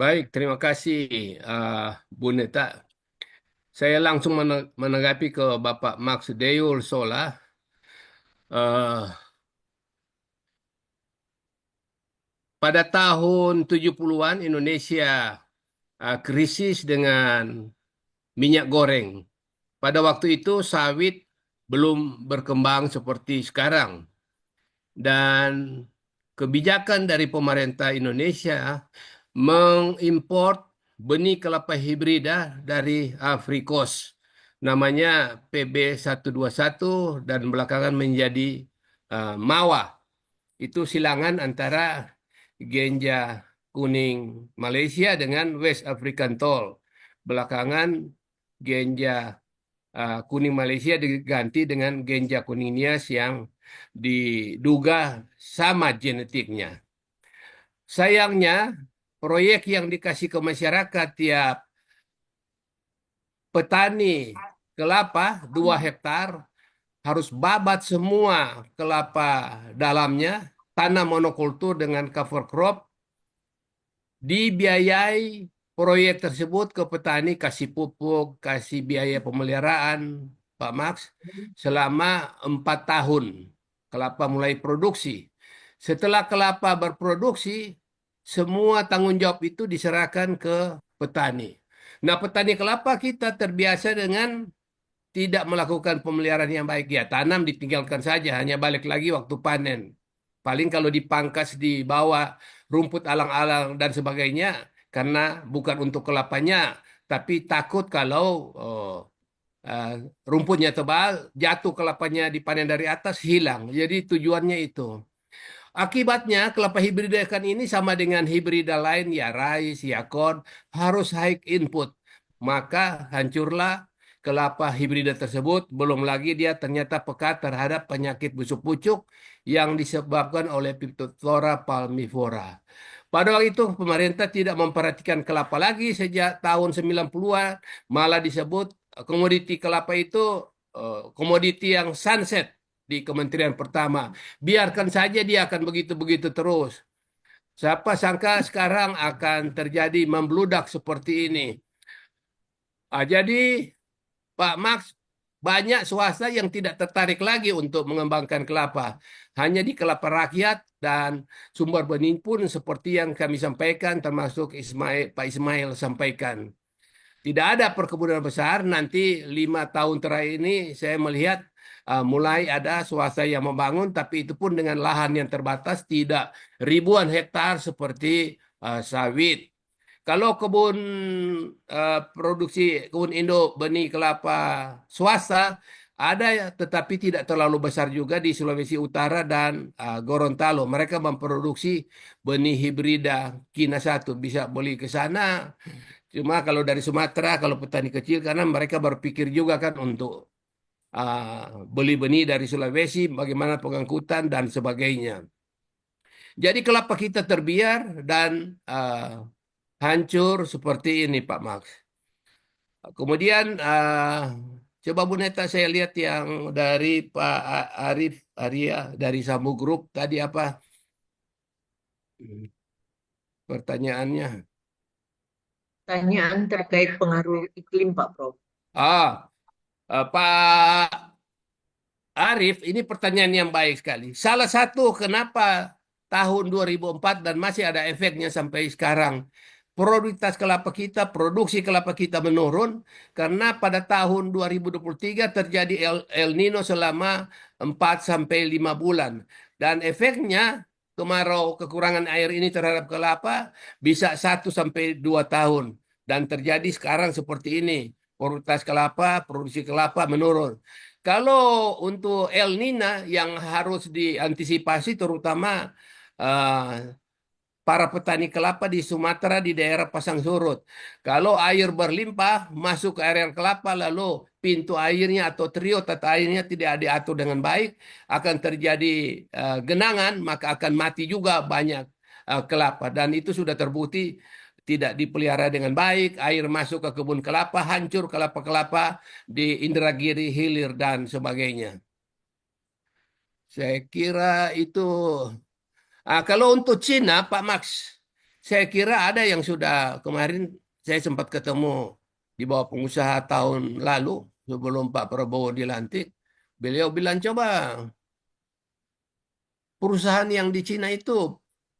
Baik, terima kasih Bu Neta. Saya langsung menanggapi ke Bapak Max Deul Sola. Eh, Pada tahun 70-an Indonesia krisis dengan minyak goreng. Pada waktu itu sawit belum berkembang seperti sekarang. Dan kebijakan dari pemerintah Indonesia mengimpor benih kelapa hibrida dari Afrikos. Namanya PB121 dan belakangan menjadi MAWA. Itu silangan antara Genja kuning Malaysia dengan West African Tall. Belakangan Genja kuning Malaysia diganti dengan Genja kuning Nias yang diduga sama genetiknya. Sayangnya, proyek yang dikasih ke masyarakat tiap petani kelapa 2 hektar harus babat semua kelapa dalamnya, tanam monokultur dengan cover crop, dibiayai proyek tersebut ke petani, kasih pupuk, kasih biaya pemeliharaan, Pak Max, selama 4 tahun kelapa mulai produksi. Setelah kelapa berproduksi, semua tanggung jawab itu diserahkan ke petani. Nah, petani kelapa kita terbiasa dengan tidak melakukan pemeliharaan yang baik. Ya, tanam ditinggalkan saja, hanya balik lagi waktu panen. Paling kalau dipangkas di bawah rumput alang-alang dan sebagainya, karena bukan untuk kelapanya, tapi takut kalau eh, rumputnya tebal, jatuh kelapanya dipanen dari atas, hilang. Jadi tujuannya itu. Akibatnya kelapa hibrida ikan ini sama dengan hibrida lain, ya rice, ya corn, harus high input. Maka hancurlah kelapa hibrida tersebut. Belum lagi dia ternyata peka terhadap penyakit busuk pucuk yang disebabkan oleh Phytophthora palmivora. Pada waktu itu pemerintah tidak memperhatikan kelapa lagi sejak tahun 90-an, malah disebut komoditi kelapa itu komoditi yang sunset di Kementerian Pertama. Biarkan saja dia akan begitu-begitu terus. Siapa sangka sekarang akan terjadi membludak seperti ini. Jadi Pak Max, banyak swasta yang tidak tertarik lagi untuk mengembangkan kelapa. Hanya di kelapa rakyat dan sumber benih pun seperti yang kami sampaikan, termasuk Pak Ismail sampaikan. Tidak ada perkebunan besar. Nanti 5 tahun terakhir ini saya melihat mulai ada swasta yang membangun, tapi itu pun dengan lahan yang terbatas, tidak ribuan hektar seperti sawit. Kalau kebun produksi kebun Indo benih kelapa swasta ada ya, tetapi tidak terlalu besar juga di Sulawesi Utara dan Gorontalo. Mereka memproduksi benih hibrida Kina satu, bisa beli ke sana. Cuma kalau dari Sumatera, kalau petani kecil, karena mereka berpikir juga kan untuk beli benih dari Sulawesi, bagaimana pengangkutan dan sebagainya. Jadi kelapa kita terbiar dan hancur seperti ini, Pak Max. Kemudian coba Bu Neta saya lihat yang dari Pak Arif Arya dari Sambu Group tadi apa pertanyaannya? Pertanyaan terkait pengaruh iklim, Pak Prof. Pak Arif, ini pertanyaan yang baik sekali. Salah satu kenapa tahun 2004 dan masih ada efeknya sampai sekarang. Produktivitas kelapa kita, produksi kelapa kita menurun karena pada tahun 2023 terjadi El Nino selama 4 sampai 5 bulan. Dan efeknya kemarau kekurangan air ini terhadap kelapa bisa 1 sampai 2 tahun. Dan terjadi sekarang seperti ini. Produktivitas kelapa, produksi kelapa menurun. Kalau untuk El Nina yang harus diantisipasi terutama eh, para petani kelapa di Sumatera di daerah pasang surut. Kalau air berlimpah masuk ke area kelapa lalu pintu airnya atau trio tata airnya tidak diatur dengan baik akan terjadi genangan maka akan mati juga banyak kelapa dan itu sudah terbukti tidak dipelihara dengan baik, air masuk ke kebun kelapa, hancur kelapa-kelapa di Indragiri, Hilir, dan sebagainya. Saya kira itu. Kalau untuk Cina, Pak Max, Saya kira ada yang sudah kemarin saya sempat ketemu di bawah pengusaha tahun lalu sebelum Pak Prabowo dilantik. Beliau bilang coba perusahaan yang di Cina itu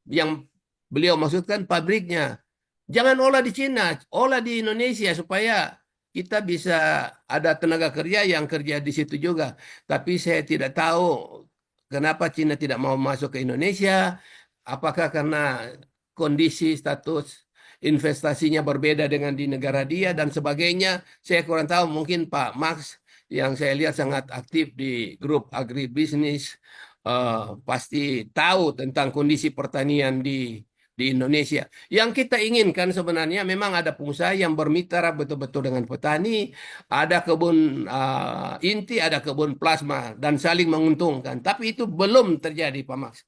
yang beliau maksudkan pabriknya jangan olah di Cina, olah di Indonesia supaya kita bisa ada tenaga kerja yang kerja di situ juga. Tapi saya tidak tahu kenapa Cina tidak mau masuk ke Indonesia. Apakah karena kondisi status investasinya berbeda dengan di negara dia dan sebagainya. Saya kurang tahu. Mungkin Pak Max yang saya lihat sangat aktif di grup agribisnis pasti tahu tentang kondisi pertanian di Indonesia. Yang kita inginkan sebenarnya memang ada pengusaha yang bermitra betul-betul dengan petani, ada kebun inti, ada kebun plasma dan saling menguntungkan. Tapi itu belum terjadi, Pak Max.